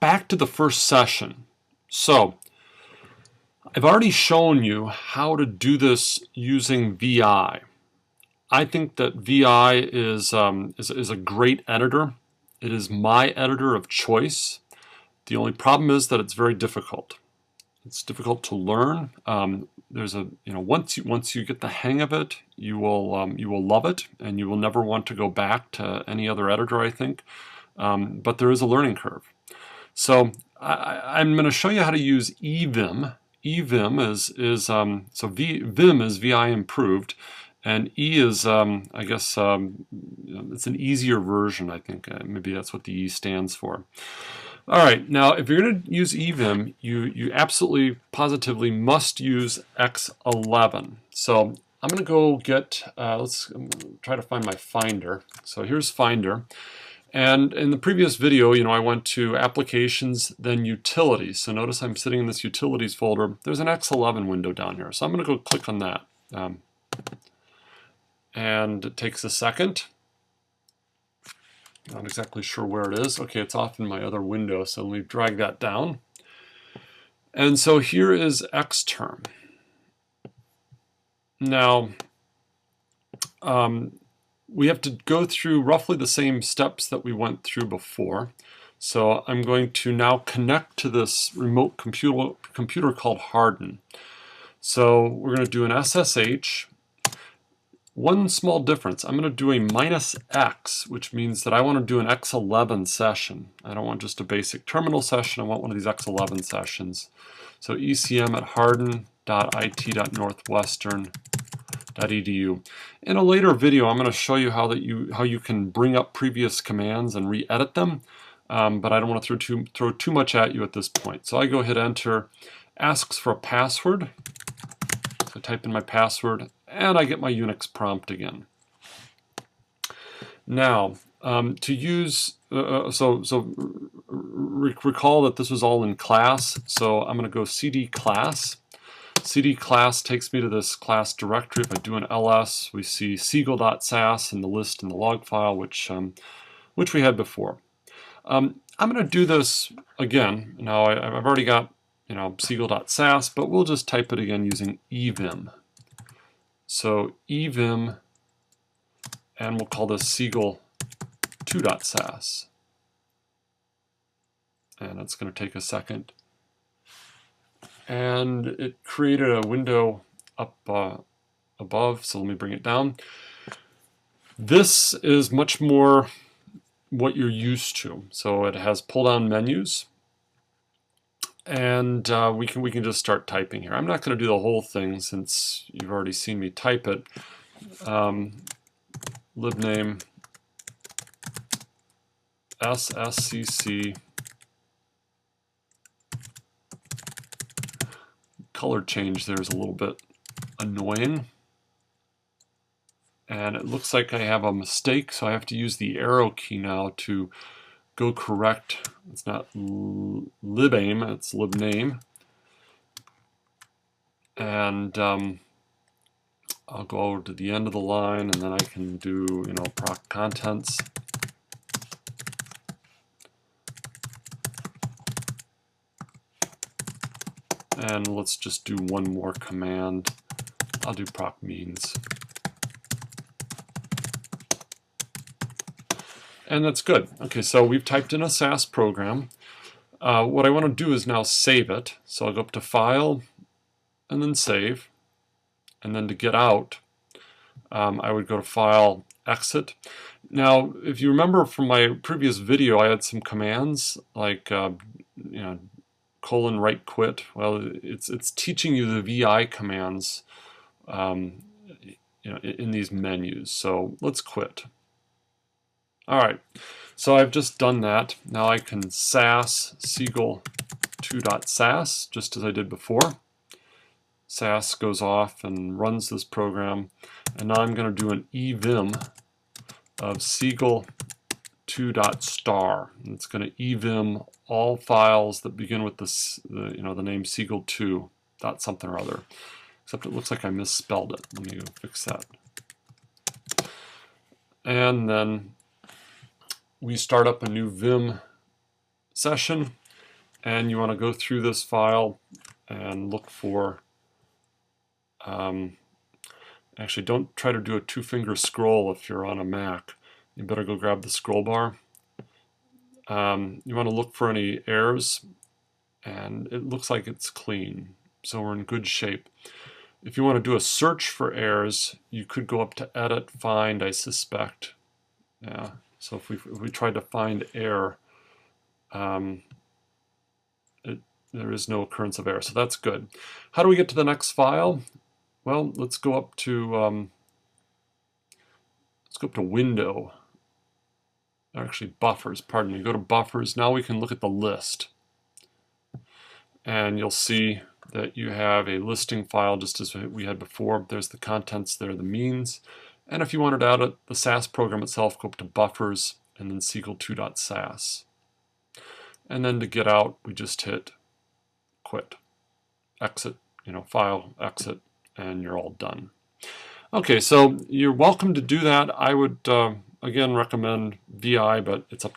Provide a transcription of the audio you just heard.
back to the first session. So I've already shown you how to do this using VI. I think that VI is a great editor. It is my editor of choice. The only problem is that it's very difficult. It's difficult to learn. Once you get the hang of it, you will love it, and you will never want to go back to any other editor, I think. But there is a learning curve. So I'm going to show you how to use evim. Evim Vim is VI improved, and E is I guess it's an easier version. I think maybe that's what the E stands for. All right, now if you're going to use evim, you absolutely positively must use X11. So I'm going to go get I'm gonna try to find my Finder. So here's Finder. And in the previous video, I went to Applications, then Utilities. So notice I'm sitting in this Utilities folder. There's an X11 window down here. So I'm going to go click on that. And it takes a second. Not exactly sure where it is. Okay, it's off in my other window, so let me drag that down. And so here is Xterm. Now, we have to go through roughly the same steps that we went through before. So I'm going to now connect to this remote computer called Harden. So we're going to do an SSH. One small difference, I'm going to do a -X, which means that I want to do an X11 session. I don't want just a basic terminal session, I want one of these X11 sessions. So ecm@harden.it.northwestern.edu. In a later video, I'm going to show you how you can bring up previous commands and re-edit them, but I don't want to throw too much at you at this point. So I go hit enter, asks for a password. So I type in my password, and I get my Unix prompt again. Now, to use, recall that this was all in class, so I'm going to go cd class. cd class takes me to this class directory. If I do an ls, we see siegel.sas in the list in the log file, which we had before. I'm going to do this again. Now I've already got siegel.sas, but we'll just type it again using evim. So evim, and we'll call this siegel2.sas. And it's going to take a second. And it created a window up above, so let me bring it down. This is much more what you're used to. So it has pull-down menus. And we can just start typing here. I'm not going to do the whole thing since you've already seen me type it. Libname sscc. Color change there is a little bit annoying. And it looks like I have a mistake, so I have to use the arrow key now to go correct. It's not libaim, it's libname. And I'll go over to the end of the line, and then I can do, proc contents. And let's just do one more command. I'll do proc means. And that's good. Okay, so we've typed in a SAS program. What I want to do is now save it. So I'll go up to File, and then Save. And then to get out, I would go to File, Exit. Now, if you remember from my previous video, I had some commands like, colon right quit. Well, it's teaching you the VI commands, in these menus. So let's quit. All right, so I've just done that. Now I can sas siegel2.sas, just as I did before. SAS goes off and runs this program, and now I'm going to do an evim of siegel2.star. It's going to evim all files that begin with the name siegel2 dot something or other. Except it looks like I misspelled it. Let me go fix that. And then we start up a new Vim session, and you want to go through this file and look for, actually don't try to do a two-finger scroll if you're on a Mac. You better go grab the scroll bar. You want to look for any errors, and it looks like it's clean, so we're in good shape. If you want to do a search for errors, you could go up to Edit, Find, I suspect. Yeah. So if we tried to find error, there is no occurrence of error, so that's good. How do we get to the next file? Well, let's go up to Window. Actually, Buffers. Pardon me. Go to Buffers. Now we can look at the list, and you'll see that you have a listing file just as we had before. There's the contents there, the means. And if you wanted to add the SAS program itself, go up to Buffers and then SQL2.SAS. And then to get out, we just hit Quit, Exit, File, Exit, and you're all done. Okay, so you're welcome to do that. I would, again, recommend VI, but it's up to you.